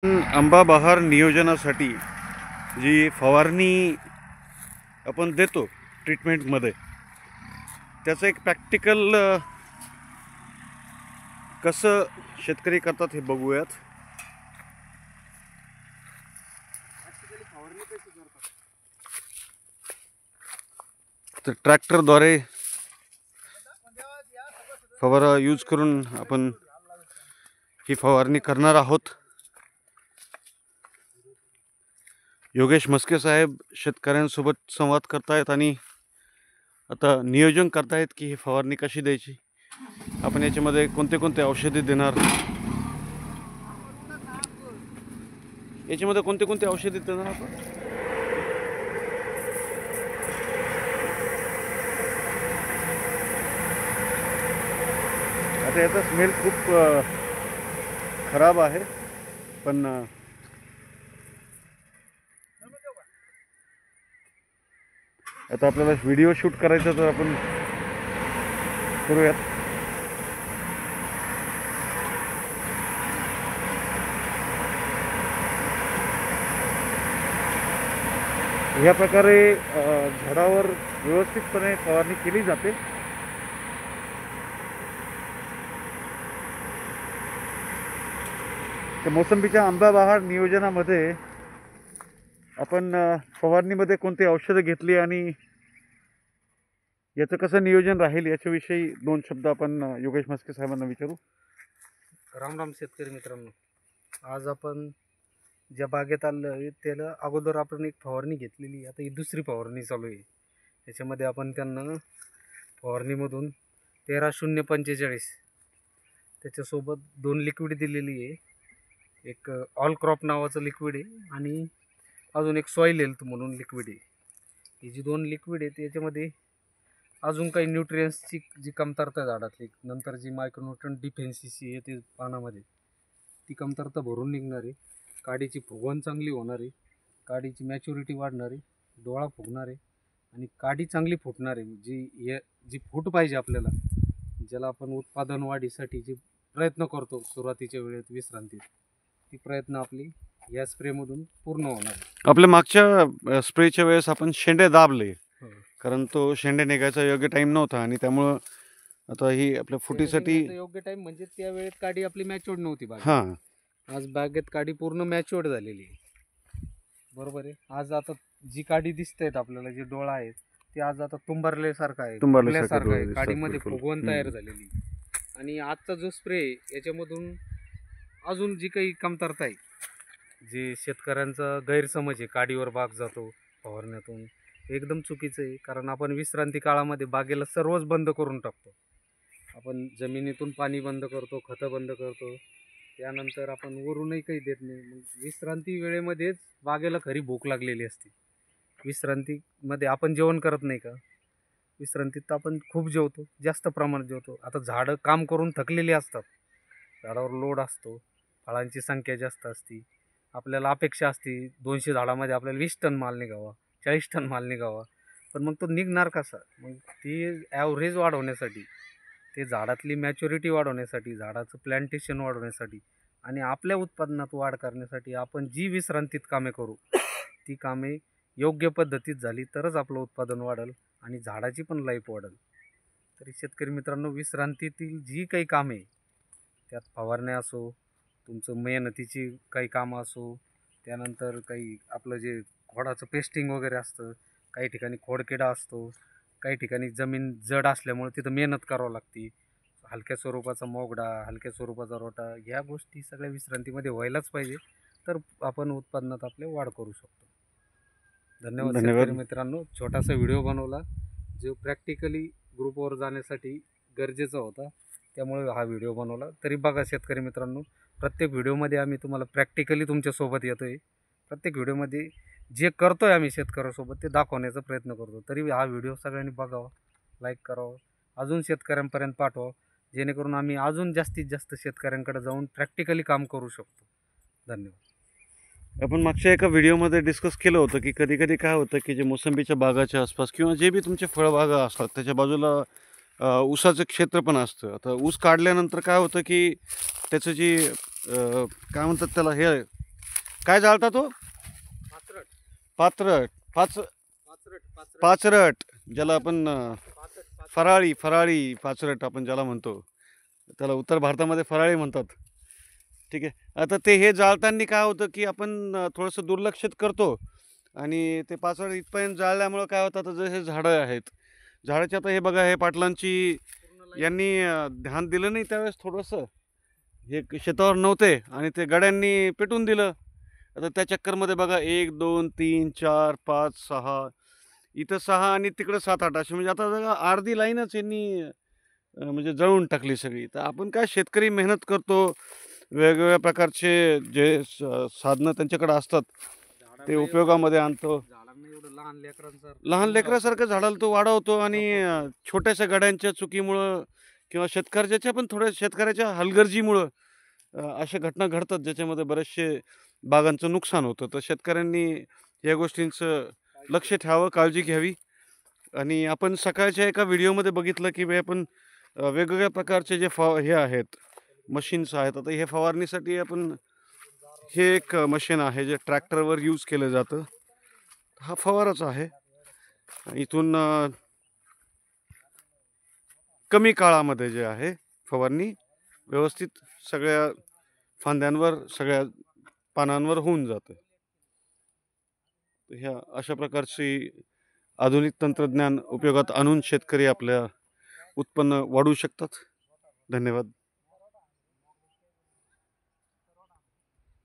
आंबा बहार नियोजनासाठी जी फवारणी आपण देतो ट्रीटमेंटमध्ये, त्याचं एक प्रॅक्टिकल कसं शेतकरी करतात हे बघूयात. तर ट्रॅक्टरद्वारे फवारा यूज करून आपण ही फवारणी करणार आहोत. योगेश मस्के साहेब शेतकऱ्यांसोबत संवाद करतायत आणि आता नियोजन करतायत की ही फवारणी कशी द्यायची, आपण याच्यामध्ये कोणते कोणते औषधे देणार, याच्यामध्ये कोणते कोणते औषधे देणार आपण. आता याचा स्मेल खूप खराब आहे, पण आता आपल्याला व्हिडिओ शूट करायचा तर आपण करूयात. ह्या प्रकारे झाडावर व्यवस्थितपणे फवारणी केली जाते. तर मोसंबीच्या आंबा बहार नियोजनामध्ये आपण फवारणीमध्ये कोणती औषधं घेतली आणि याचं कसं नियोजन राहील याच्याविषयी दोन शब्द आपण योगेश मस्के साहेबांना विचारू. राम राम शेतकरी मित्रांनो, आज आपण ज्या बागेत आलं त्याला अगोदर आपण एक फवारणी घेतलेली, आता ही दुसरी फवारणी चालू आहे. याच्यामध्ये आपण त्यांना फवारणीमधून 13-0-45 त्याच्यासोबत 2 लिक्विड दिलेली आहे. एक ऑल क्रॉप नावाचं लिक्विड आहे आणि अजून एक सॉईल हेल्थ म्हणून लिक्विड आहे. ही जी 2 लिक्विड आहेत याच्यामध्ये अजून काही न्यूट्रियन्सची जी कमतरता झाडातली, नंतर जी मायक्रोन्यूट्रन डिफिशियन्सी आहे ते पानामध्ये, ती कमतरता भरून निघणार आहे. काडीची फुगवण चांगली होणार आहे, काडीची मॅच्युरिटी वाढणार आहे, डोळा फुगणार आहे आणि काडी चांगली फुटणार आहे. जी फूट पाहिजे आपल्याला, ज्याला आपण उत्पादन वाढीसाठी जे प्रयत्न करतो सुरुवातीच्या वेळेत विश्रांतीत, ती प्रयत्न आपली या स्प्रेमधून पूर्ण होणार आहे. आपल्या मागच्या स्प्रेच्या वेळेस आपण शेंडे दाबले, कारण तो शेंडे निघायचा योग्य टाइम नव्हता आणि त्यामुळं आता ही आपल्या फुटीसाठी योग्य टाइम म्हणजे त्या वेळेत काडी आपली मॅच्युअर्ड नव्हती बाग. हां, आज बागेत काडी पूर्ण मॅच्युअर्ड झालेली आहे, बरोबर आहे. आज आता जी काडी दिसतायत आपल्याला, जे डोळा आहेत ते आज आता तुंबरल्यासारखं आहे, तुंबल्यासारखं आहे. काडीमध्ये फुगवण तयार झालेली. आणि आजचा जो स्प्रे याच्यामधून अजून जी काही कमतरता आहे, जे शेतकऱ्यांचा गैरसमज आहे काडीवर बाग जातो फवारण्यातून, एकदम चुकीचं आहे. कारण आपण विश्रांती काळामध्ये बागेला सर्वच बंद करून टाकतो. आपण जमिनीतून पाणी बंद करतो, खतं बंद करतो, त्यानंतर आपण वरूनही काही देत नाही. मग विश्रांती वेळेमध्येच बागेला खरी भूक लागलेली असते. विश्रांतीमध्ये आपण जेवण करत नाही का? विश्रांतीत आपण खूप जेवतो, जास्त प्रमाणात जेवतो. आता झाडं काम करून थकलेली असतात, झाडावर लोड असतो, फळांची संख्या जास्त असते, आपल्याला अपेक्षा असते 200 झाडामध्ये आपल्याला 20 टन माल निघावा, 40 टन माल निघावा. पण मग तो निघणार कसा? मग ती ॲव्हरेज वाढवण्यासाठी, ते झाडातली मॅच्युरिटी वाढवण्यासाठी, झाडाचं प्लॅन्टेशन वाढवण्यासाठी आणि आपल्या उत्पादनात वाढ करण्यासाठी आपण जी विश्रांतीत कामे करू, ती कामे योग्य पद्धतीत झाली तरच आपलं उत्पादन वाढेल आणि झाडाची पण लाईफ वाढेल. तरी शेतकरी मित्रांनो, विश्रांतीतील जी काही कामे, त्यात फवारण्या असो, तुमचं मेहनतीची काही कामं असो, त्यानंतर काही आपलं जे खोडाचं पेस्टिंग वगैरे असतं, काही ठिकाणी खोडकिडा असतो, काही ठिकाणी जमीन जड असल्यामुळे तिथं मेहनत करावं लागते, हलक्या स्वरूपाचा मोगडा, हलक्या स्वरूपाचा रोटा, ह्या गोष्टी सगळ्या विश्रांतीमध्ये व्हायलाच पाहिजे, तर आपण उत्पादनात आपले वाढ करू शकतो. धन्यवाद शेतकरी मित्रांनो. छोटासा व्हिडिओ बनवला जो प्रॅक्टिकली ग्रुपवर जाण्यासाठी गरजेचा होता, त्यामुळे हा व्हिडिओ बनवला. तरी बघा शेतकरी मित्रांनो, प्रत्येक व्हिडिओमध्ये आम्ही तुम्हाला प्रॅक्टिकली तुमच्यासोबत येतो आहे. प्रत्येक व्हिडिओमध्ये जे करतो आहे आम्ही शेतकऱ्यासोबत ते दाखवण्याचा प्रयत्न करतो. तरी हा व्हिडिओ सगळ्यांनी बघावा, लाईक करावं, अजून शेतकऱ्यांपर्यंत पाठवा, जेणेकरून आम्ही अजून जास्तीत जास्त शेतकऱ्यांकडे जाऊन प्रॅक्टिकली काम करू शकतो. धन्यवाद. आपण मागच्या एका व्हिडिओमध्ये डिस्कस केलं होतं की कधी कधी काय होतं की जे मोसंबीच्या बागाच्या आसपास किंवा जे बी तुमचे फळबागा असतात त्याच्या बाजूला ऊसाचं क्षेत्र पण असतं. आता ऊस काढल्यानंतर काय होतं की त्याचं जी काय म्हणतात त्याला, हे काय जाळता तो? पाचरट पात्रट पाचरट पाचरट पाचरट, ज्याला आपण पाचरट फराळी पाचरट आपण ज्याला म्हणतो, त्याला उत्तर भारतामध्ये फराळी म्हणतात. ठीक आहे. आता ते हे जाळताना काय होतं की आपण थोडंसं दुर्लक्षित करतो आणि ते पाचरट इथपर्यंत जाळल्यामुळं काय होतं, आता जसे झाडं आहेत, झाडाची आता हे बघा, हे पाटलांची यांनी ध्यान दिलं नाही त्यावेळेस थोडंसं, हे शेतावर नव्हते आणि ते गड्यांनी पेटून दिलं. आता त्या चक्करमध्ये बघा 1 2 3 4 5 6, इथं 6 आणि तिकडं 7 8, असे म्हणजे आता बघा अर्धी लाईनच यांनी म्हणजे जळून टाकली सगळी. तर आपण काय शेतकरी मेहनत करतो, वेगवेगळ्या प्रकारचे जे साधनं त्यांच्याकडे असतात ते उपयोगामध्ये आणतो. झाडांना एवढं लहान लेकरांचं लहान लेकरासारखं झाडाला तो वाढवतो आणि छोट्याशा गाड्यांच्या चुकीमुळं किंवा शेतकऱ्याच्या पण थोड्या शेतकऱ्याच्या हलगर्जीमुळं अशा घटना घडतात ज्याच्यामध्ये बरेचसे बागांचं नुकसान होतं. तर शेतकऱ्यांनी या गोष्टींचं लक्ष ठेवावं, काळजी घ्यावी. आणि आपण सकाळच्या एका व्हिडिओमध्ये बघितलं की बे आपण वेगवेगळ्या प्रकारचे जे हे आहेत, मशीन्स आहेत. आता हे फवारणीसाठी आपण हे एक मशीन आहे जे ट्रॅक्टरवर यूज केलं जातं. हा फवाराच आहे. इथून कमी काळामध्ये जे आहे फवारणी व्यवस्थित सगळ्या फांद्यांवर, सगळ्या पानांवर होऊन जातं. ह्या अशा प्रकारची आधुनिक तंत्रज्ञान उपयोगात आणून शेतकरी आपल्या उत्पन्न वाढवू शकतात. धन्यवाद.